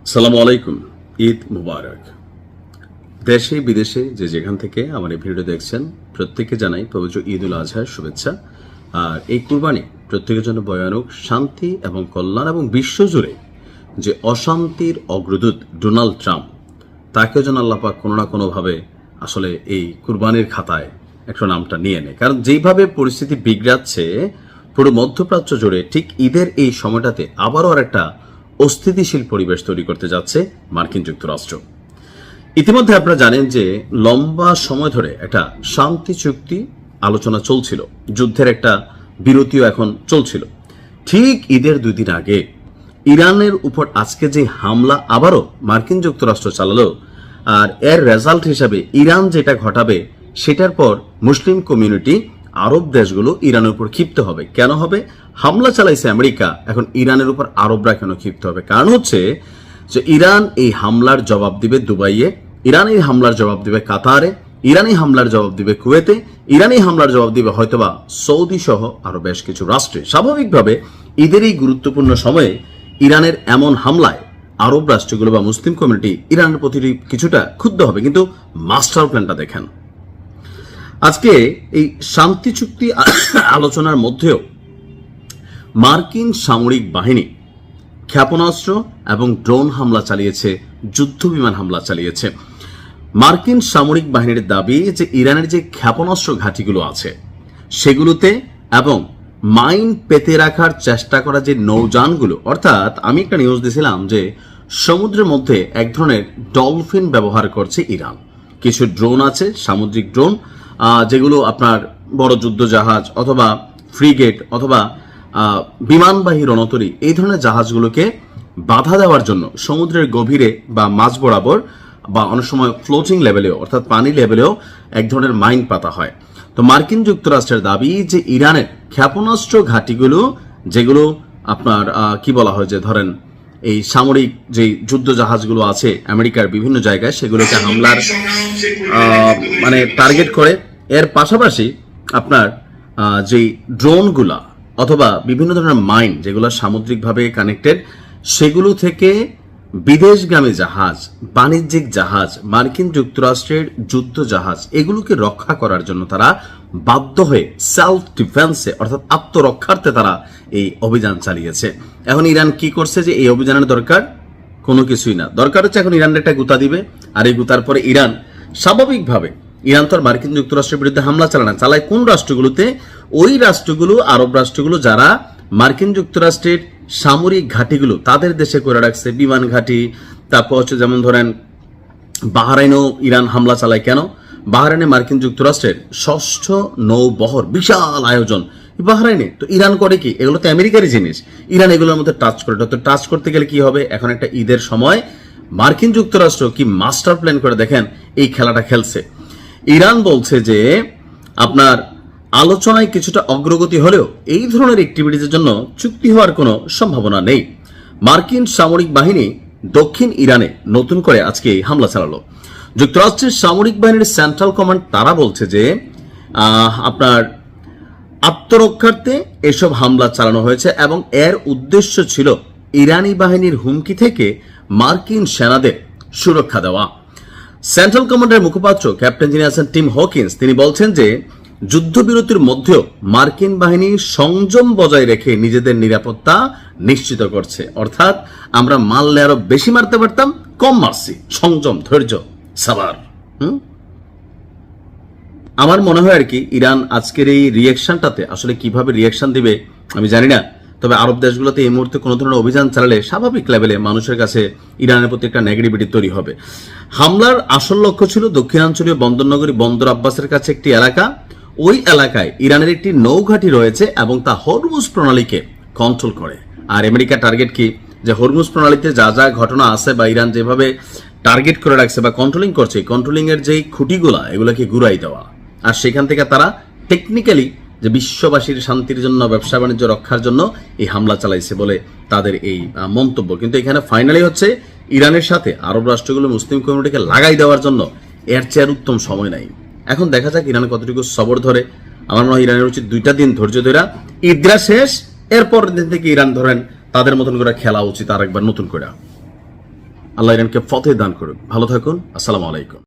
আসসালামু আলাইকুম। ঈদ মুবারক। দেশে বিদেশে যে যেখান থেকে আমার এই ভিডিও দেখছেন প্রত্যেককে জানাই পবিত্র ঈদ উল আজহার শুভেচ্ছা। আর এই কুরবানি প্রত্যেকের জন্য বয়ানুক শান্তি এবং কল্যাণ, এবং বিশ্বজুড়ে যে অশান্তির অগ্রদূত ডোনাল্ড ট্রাম্প, তাকেও যেন আল্লাহ পাক কোনো না কোনোভাবে আসলে এই কুরবানির খাতায় একটা নামটা নিয়ে নেয়। কারণ যেইভাবে পরিস্থিতি বিগড়াচ্ছে পুরো মধ্যপ্রাচ্য জুড়ে, ঠিক ঈদের এই সময়টাতে আবারও আর একটা অস্থিতিশীল পরিবেশ তৈরি করতে যাচ্ছে মার্কিন যুক্তরাষ্ট্র। ইতিমধ্যে আপনারা জানেন যে লম্বা সময় ধরে একটা শান্তি চুক্তি আলোচনা চলছিল, যুদ্ধের একটা বিরতিও এখন চলছিল। ঠিক ঈদের 2 দিন আগে ইরানের উপর আজকে যে হামলা আবারও মার্কিন যুক্তরাষ্ট্র চালালো, আর এর রেজাল্ট হিসাবে ইরান যেটা ঘটাবে সেটার পর মুসলিম কমিউনিটি, আরব দেশগুলো ইরানের উপর ক্ষিপ্ত হবে। কেন হবে? হামলা চালাইছে আমেরিকা, এখন ইরানের উপর আরবরা কেন ক্ষিপ্ত হবে? কারণ হচ্ছে যে ইরান এই হামলার জবাব দিবে দুবাইয়ে, ইরান এই হামলার জবাব দিবে কাতারে, ইরানি হামলার জবাব দিবে কুয়েতে, ইরানি হামলার জবাব দিবে হয়তোবা সৌদি সহ আরো বেশ কিছু রাষ্ট্রে। স্বাভাবিকভাবে ঈদের এই গুরুত্বপূর্ণ সময়ে ইরানের এমন হামলায় আরব রাষ্ট্রগুলো বা মুসলিম কমিউনিটি ইরানের প্রতি কিছুটা ক্ষুব্ধ হবে। কিন্তু মাস্টার প্ল্যানটা দেখেন। আজকে এই শান্তি চুক্তি আলোচনার মধ্যেও মার্কিন সামরিক বাহিনী ক্ষেপণাস্ত্র এবং ড্রোন হামলা চালিয়েছে, যুদ্ধ বিমান হামলা চালিয়েছে। মার্কিন সামরিক বাহিনীর দাবি যে ইরানের যে ক্ষেপণাস্ত্র ঘাঁটিগুলো আছে সেগুলোতে এবং মাইন পেতে রাখার চেষ্টা করা যে নৌযানগুলো, অর্থাৎ আমি একটা নিউজ দিয়েছিলাম যে সমুদ্রের মধ্যে এক ধরনের ডলফিন ব্যবহার করছে ইরান। কিছু ড্রোন আছে, সামুদ্রিক ড্রোন, যেগুলো আপনার বড় যুদ্ধ জাহাজ অথবা ফ্রিগেট অথবা বিমানবাহী রণতরী এই ধরনের জাহাজগুলোকে বাধা দেওয়ার জন্য সমুদ্রের গভীরে বা মাঝ বরাবর বা অনেক সময় ফ্লোটিং লেভেলেও অর্থাৎ পানি লেভেলেও এক ধরনের মাইন পাতা হয়। তো মার্কিন যুক্তরাষ্ট্রের দাবি যে ইরানের ক্ষেপণাস্ত্র ঘাঁটিগুলো, যেগুলো আপনার কি বলা হয় যে ধরেন এই সামরিক যে যুদ্ধ জাহাজগুলো আছে আমেরিকার বিভিন্ন জায়গায়, সেগুলোকে হামলার মানে টার্গেট করে। এর পাশাপাশি আপনার যেই ড্রোনগুলা অথবা বিভিন্ন ধরনের মাইন যেগুলো সামুদ্রিকভাবে কানেক্টেড, সেগুলো থেকে বিদেশগামী জাহাজ, বাণিজ্যিক জাহাজ, মার্কিন যুক্তরাষ্ট্রের যুদ্ধ জাহাজ, এগুলোকে রক্ষা করার জন্য তারা বাধ্য হয়ে সেলফ ডিফেন্সে অর্থাৎ আত্মরক্ষার্থে তারা এই অভিযান চালিয়েছে। এখন ইরান কি করছে যে এই অভিযানের দরকার কোনো কিছুই না, দরকার হচ্ছে এখন ইরানের একটা গুতা দিবে। আর এই গুতার পরে ইরান স্বাভাবিকভাবে, ইরান তো আর মার্কিন যুক্তরাষ্ট্রের বিরুদ্ধে হামলা চালায় কোন রাষ্ট্রগুলোতে? ওই রাষ্ট্রগুলো, আরব রাষ্ট্রগুলো যারা মার্কিন যুক্তরাষ্ট্রের সামরিক ঘাঁটিগুলো তাদের দেশে করে রাখছে, বিমান ঘাঁটি। তারপর হচ্ছে যেমন ধরেন বাহরাইনেও ইরান হামলা চালায়। কেন? বাহরাইনে মার্কিন যুক্তরাষ্ট্রের 6ষ্ঠ নৌবহর, বিশাল আয়োজন বাহরাইনে। তো ইরান করে কি? এগুলো তো আমেরিকারই জিনিস, ইরান এগুলোর মধ্যে টাচ করে। তো টাচ করতে গেলে কি হবে? এখন একটা ঈদের সময় মার্কিন যুক্তরাষ্ট্র কি মাস্টার প্ল্যান করে দেখেন এই খেলাটা খেলছে। ইরান বলছে যে আপনার আলোচনায় কিছুটা অগ্রগতি হলেও এই ধরনের অ্যাক্টিভিটিজের জন্য চুক্তি হওয়ার কোনো সম্ভাবনা নেই। মার্কিন সামরিক বাহিনী দক্ষিণ ইরানে নতুন করে আজকে হামলা চালালো। যুক্তরাষ্ট্রের সামরিক বাহিনীর সেন্ট্রাল কমান্ড তারা বলছে যে আপনার আত্মরক্ষার্থে এসব হামলা চালানো হয়েছে এবং এর উদ্দেশ্য ছিল ইরানি বাহিনীর হুমকি থেকে মার্কিন সেনাদের সুরক্ষা দেওয়া। সেন্ট্রাল কমান্ডের মুখপাত্র ক্যাপ্টেন যিনি আছেন টিম হকিন্স, তিনি বলছেন যে যুদ্ধবিরতির মধ্যেও মার্কিন বাহিনী সংযম বজায় রেখে নিজেদের নিরাপত্তা নিশ্চিত করছে। অর্থাৎ আমরা মারলে আরো বেশি মারতে পারতাম, কম মারছি, সংযম, ধৈর্য, সাবার। আমার মনে হয় আর কি ইরান আজকের এই রিয়াকশনটাতে আসলে কিভাবে রিয়াকশন দিবে আমি জানি না। তবে আরব দেশগুলোতে এই মুহূর্তে কোনো ধরনের অভিযান চালালে স্বাভাবিক লেভেলে মানুষের কাছে ইরানের প্রতি একটা নেগেটিভিটি তৈরি হবে। হামলার আসল লক্ষ্য ছিল দক্ষিণাঞ্চলীয় বন্দরনগরী বন্দর আব্বাসের কাছে একটি এলাকা। ওই এলাকায় ইরানের একটি নৌঘাঁটি রয়েছে এবং তা হরমুজ প্রণালীকে কন্ট্রোল করে। আর আমেরিকা টার্গেট কি? যে হরমুজ প্রণালীতে যা যা ঘটনা আছে বা ইরান যেভাবে টার্গেট করে রাখছে বা কন্ট্রোলিং করছে, কন্ট্রোলিং এর যেই খুঁটিগুলা এগুলোকে ঘুরাই দেওয়া। আর সেখান থেকে তারা টেকনিক্যালি যে বিশ্ববাসীর শান্তির জন্য, ব্যবসা বাণিজ্য রক্ষার জন্য এই হামলা চালাইছে বলে তাদের এই মন্তব্য। কিন্তু এখানে ফাইনালি হচ্ছে ইরানের সাথে আরব রাষ্ট্রগুলো মুসলিম কমিউনিটিকে লাগাই দেওয়ার জন্য এর চেয়ে উত্তম সময় নাই। এখন দেখা যাক ইরান কতটুকু সবর ধরে। আমার মনে হয় ইরানের উচিত 2টা দিন ধৈর্য ধরা, ঈদরা শেষ, এরপর দিন থেকে ইরান ধরেন তাদের মতন করে খেলা উচিত আরেকবার নতুন করে। আল্লাহ ইরানকে ফতেহ দান করুন। ভালো থাকুন। আসসালামু আলাইকুম।